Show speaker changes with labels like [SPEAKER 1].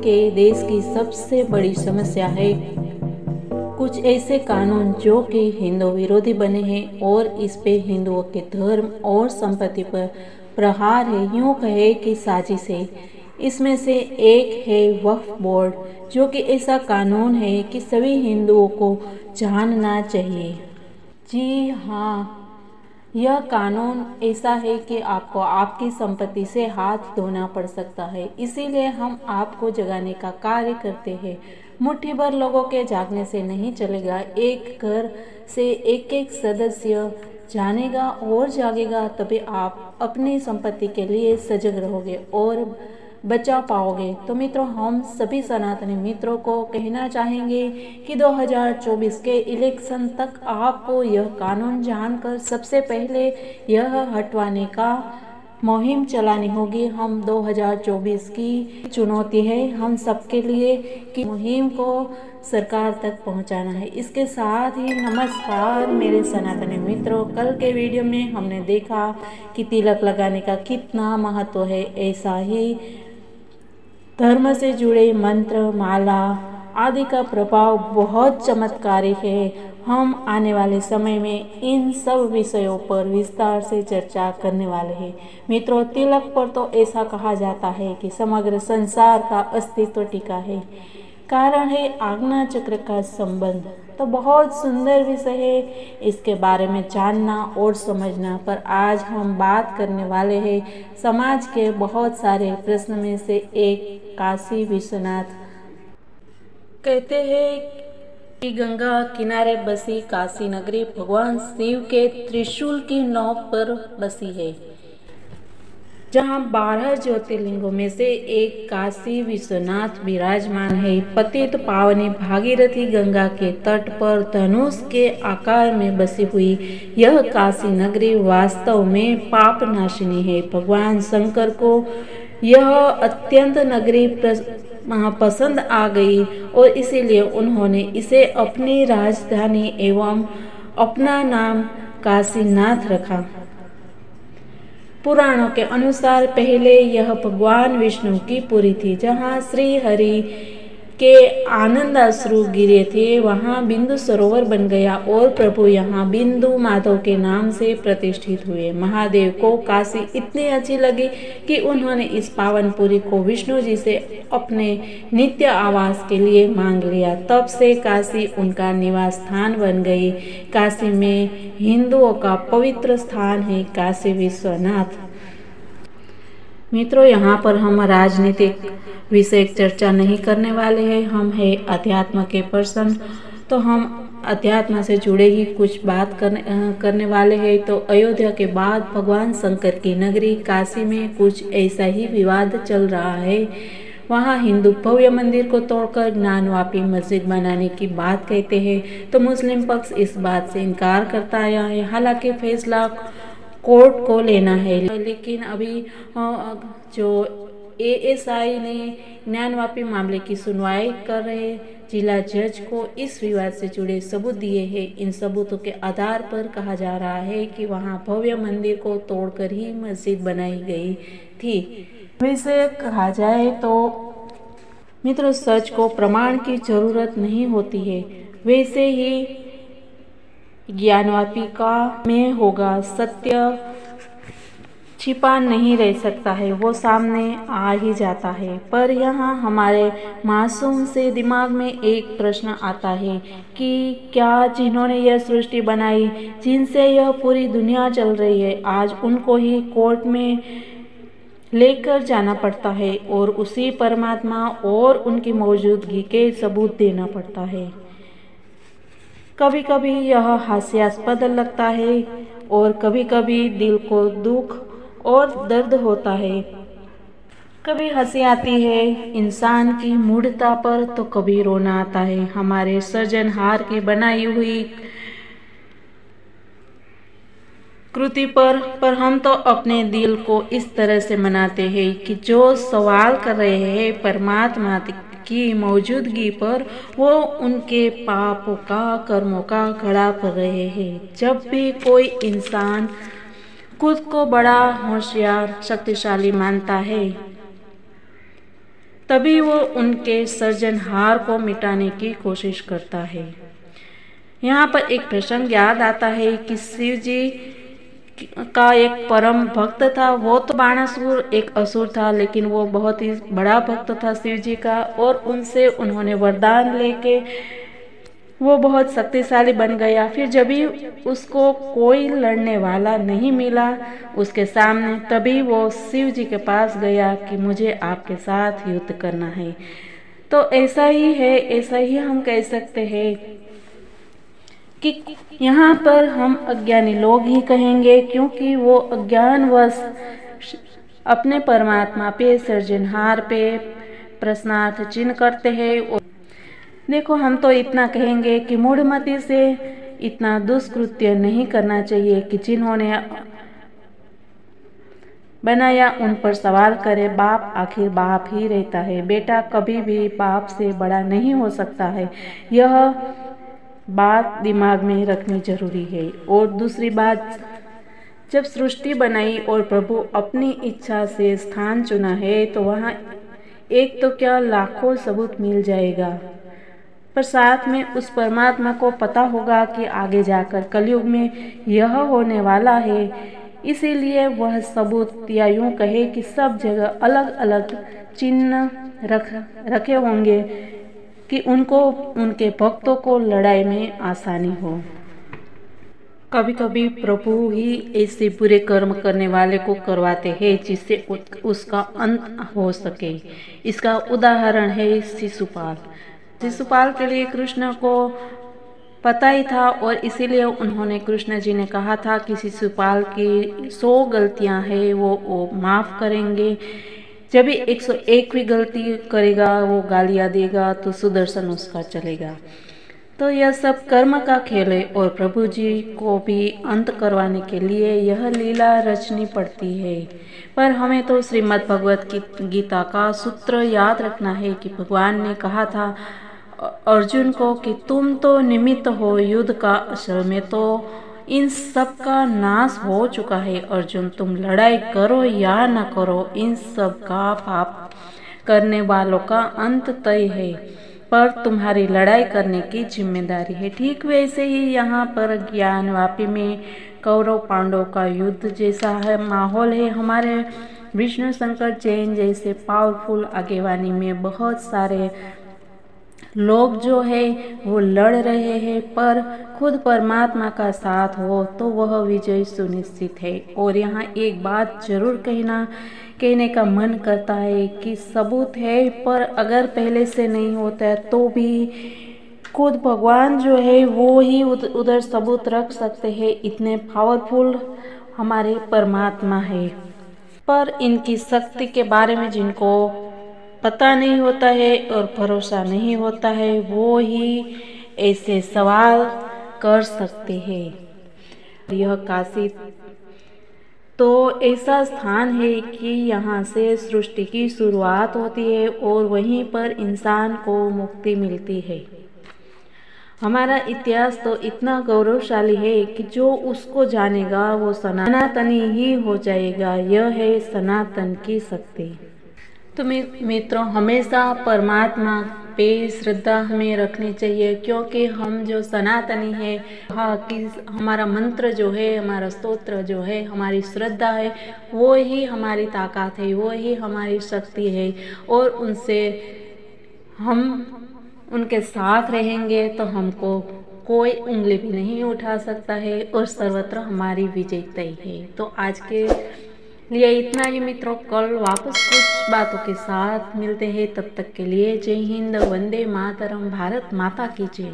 [SPEAKER 1] के देश की सबसे बड़ी समस्या है कुछ ऐसे कानून जो कि हिंदू विरोधी बने हैं और इस पे हिंदुओं के धर्म और संपत्ति पर प्रहार है, यूं कहे कि साजिश है। इसमें से एक है वक्फ बोर्ड, जो कि ऐसा कानून है कि सभी हिंदुओं को जानना चाहिए। जी हाँ, यह कानून ऐसा है कि आपको आपकी संपत्ति से हाथ धोना पड़ सकता है। इसीलिए हम आपको जगाने का कार्य करते हैं। मुट्ठी भर लोगों के जागने से नहीं चलेगा। एक घर से एक एक सदस्य जानेगा और जागेगा, तभी आप अपनी संपत्ति के लिए सजग रहोगे और बचा पाओगे। तो मित्रों, हम सभी सनातनी मित्रों को कहना चाहेंगे कि 2024 के इलेक्शन तक आपको यह कानून जानकर सबसे पहले यह हटवाने का मुहिम चलानी होगी। हम 2024 की चुनौती है हम सबके लिए कि मुहिम को सरकार तक पहुंचाना है। इसके साथ ही नमस्कार मेरे सनातनी मित्रों, कल के वीडियो में हमने देखा कि तिलक लगाने का कितना महत्व है। ऐसा ही धर्म से जुड़े मंत्र, माला आदि का प्रभाव बहुत चमत्कारी है। हम आने वाले समय में इन सब विषयों पर विस्तार से चर्चा करने वाले हैं। मित्रों, तिलक पर तो ऐसा कहा जाता है कि समग्र संसार का अस्तित्व टिका है। कारण है आज्ञा चक्र का संबंध। तो बहुत सुंदर विषय है, इसके बारे में जानना और समझना। पर आज हम बात करने वाले हैं समाज के बहुत सारे प्रश्न में से एक, काशी विश्वनाथ। कहते हैं कि गंगा किनारे बसी काशी नगरी भगवान शिव के त्रिशूल की नोक पर बसी है, जहां 12 ज्योतिर्लिंगों में से एक काशी विश्वनाथ विराजमान है। पतित पावनी भागीरथी गंगा के तट पर धनुष के आकार में बसी हुई यह काशी नगरी वास्तव में पाप नाशिनी है। भगवान शंकर को यह अत्यंत नगरी पसंद आ गई और इसीलिए उन्होंने इसे अपनी राजधानी एवं अपना नाम काशीनाथ रखा। पुराणों के अनुसार पहले यह भगवान विष्णु की पुरी थी, जहाँ श्री हरि के आनंदाश्रु गिरे थे। वहाँ बिंदु सरोवर बन गया और प्रभु यहाँ बिंदु माधव के नाम से प्रतिष्ठित हुए। महादेव को काशी इतनी अच्छी लगी कि उन्होंने इस पावनपुरी को विष्णु जी से अपने नित्य आवास के लिए मांग लिया। तब से काशी उनका निवास स्थान बन गई। काशी में हिंदुओं का पवित्र स्थान है काशी विश्वनाथ। मित्रों, यहाँ पर हम राजनीतिक विषय चर्चा नहीं करने वाले हैं। हम है अध्यात्म के पर्सन, तो हम अध्यात्म से जुड़े ही कुछ बात करने वाले हैं। तो अयोध्या के बाद भगवान शंकर की नगरी काशी में कुछ ऐसा ही विवाद चल रहा है। वहाँ हिंदू भव्य मंदिर को तोड़कर ज्ञानवापी मस्जिद बनाने की बात कहते हैं, तो मुस्लिम पक्ष इस बात से इनकार करता आया है। हालांकि फैसला कोर्ट को लेना है, लेकिन अभी जो एएसआई ने ज्ञानवापी मामले की सुनवाई कर रहे जिला जज को इस विवाद से जुड़े सबूत दिए हैं। इन सबूतों के आधार पर कहा जा रहा है कि वहां भव्य मंदिर को तोड़कर ही मस्जिद बनाई गई थी। वैसे कहा जाए तो मित्रों, सच को प्रमाण की जरूरत नहीं होती है। वैसे ही ज्ञानवापिका में होगा, सत्य छिपा नहीं रह सकता है, वो सामने आ ही जाता है। पर यहाँ हमारे मासूम से दिमाग में एक प्रश्न आता है कि क्या जिन्होंने यह सृष्टि बनाई, जिनसे यह पूरी दुनिया चल रही है, आज उनको ही कोर्ट में लेकर जाना पड़ता है और उसी परमात्मा और उनकी मौजूदगी के सबूत देना पड़ता है। कभी कभी यह हास्यास्पद लगता है और कभी कभी दिल को दुख और दर्द होता है। कभी हंसी आती है इंसान की मूढ़ता पर, तो कभी रोना आता है हमारे सृजनहार की बनाई हुई कृति पर हम तो अपने दिल को इस तरह से मनाते हैं कि जो सवाल कर रहे हैं परमात्मा की मौजूदगी पर, वो उनके पापों का, कर्मों का घड़ा भर रहे हैं। जब भी कोई इंसान खुद को बड़ा होशियार, शक्तिशाली मानता है, तभी वो उनके सृजनहार को मिटाने की कोशिश करता है। यहाँ पर एक प्रसंग याद आता है कि शिव जी का एक परम भक्त था। वो तो बाणासुर एक असुर था, लेकिन वो बहुत ही बड़ा भक्त था शिव जी का, और उनसे उन्होंने वरदान लेके वो बहुत शक्तिशाली बन गया। फिर जब भी उसको कोई लड़ने वाला नहीं मिला उसके सामने, तभी वो शिव जी के पास गया कि मुझे आपके साथ युद्ध करना है। तो ऐसा ही है, ऐसा ही हम कह सकते हैं कि यहाँ पर हम अज्ञानी लोग ही कहेंगे, क्योंकि वो अज्ञानवश अपने परमात्मा पे, सृजनहार पे प्रश्नार्थ चिन्ह करते हैं। देखो, हम तो इतना कहेंगे कि मूढ़मति से इतना दुष्कृत्य नहीं करना चाहिए कि जिन्होंने बनाया उन पर सवाल करे। बाप आखिर बाप ही रहता है, बेटा कभी भी बाप से बड़ा नहीं हो सकता है। यह बात दिमाग में रखनी जरूरी है। और दूसरी बात, जब सृष्टि बनाई और प्रभु अपनी इच्छा से स्थान चुना है, तो वहाँ एक तो क्या लाखों सबूत मिल जाएगा, पर साथ में उस परमात्मा को पता होगा कि आगे जाकर कलयुग में यह होने वाला है। इसीलिए वह सबूत, या यूं कहे कि सब जगह अलग अलग चिन्ह रखे होंगे कि उनको, उनके भक्तों को लड़ाई में आसानी हो। कभी कभी प्रभु ही ऐसे बुरे कर्म करने वाले को करवाते हैं जिससे उसका अंत हो सके। इसका उदाहरण है शिशुपाल। शिशुपाल के लिए कृष्ण को पता ही था, और इसीलिए उन्होंने, कृष्ण जी ने कहा था कि शिशुपाल की 100 गलतियां हैं वो माफ़ करेंगे। जब भी 101वीं गलती करेगा, वो गालियां देगा, तो सुदर्शन उसका चलेगा। तो यह सब कर्म का खेल है, और प्रभु जी को भी अंत करवाने के लिए यह लीला रचनी पड़ती है। पर हमें तो श्रीमद् भगवत गीता का सूत्र याद रखना है कि भगवान ने कहा था अर्जुन को कि तुम तो निमित्त हो युद्ध का, असल में तो इन सब का नाश हो चुका है। अर्जुन, तुम लड़ाई करो या न करो, इन सब का पाप करने वालों का अंत तय है, पर तुम्हारी लड़ाई करने की जिम्मेदारी है। ठीक वैसे ही यहाँ पर ज्ञानवापी में कौरव पांडव का युद्ध जैसा है माहौल है। हमारे विष्णु शंकर जैन जैसे पावरफुल आगेवानी में बहुत सारे लोग जो है वो लड़ रहे हैं, पर खुद परमात्मा का साथ हो तो वह विजय सुनिश्चित है। और यहाँ एक बात जरूर कहने का मन करता है कि सबूत है, पर अगर पहले से नहीं होता है तो भी खुद भगवान जो है वो ही उधर सबूत रख सकते हैं। इतने पावरफुल हमारे परमात्मा है। पर इनकी शक्ति के बारे में जिनको पता नहीं होता है और भरोसा नहीं होता है, वो ही ऐसे सवाल कर सकते हैं। यह काशी तो ऐसा स्थान है कि यहाँ से सृष्टि की शुरुआत होती है और वहीं पर इंसान को मुक्ति मिलती है। हमारा इतिहास तो इतना गौरवशाली है कि जो उसको जानेगा वो सनातनी ही हो जाएगा। यह है सनातन की शक्ति। तो मित्रों, हमेशा परमात्मा पे श्रद्धा हमें रखनी चाहिए, क्योंकि हम जो सनातनी है, हाँ, कि हमारा मंत्र जो है, हमारा स्तोत्र जो है, हमारी श्रद्धा है, वो ही हमारी ताकत है, वो ही हमारी शक्ति है। और उनसे हम उनके साथ रहेंगे तो हमको कोई उंगली भी नहीं उठा सकता है और सर्वत्र हमारी विजय तय है। तो आज के लिए इतना ही मित्रों। कल वापस कुछ बातों के साथ मिलते हैं। तब तक के लिए जय हिंद, वंदे मातरम, भारत माता की जय।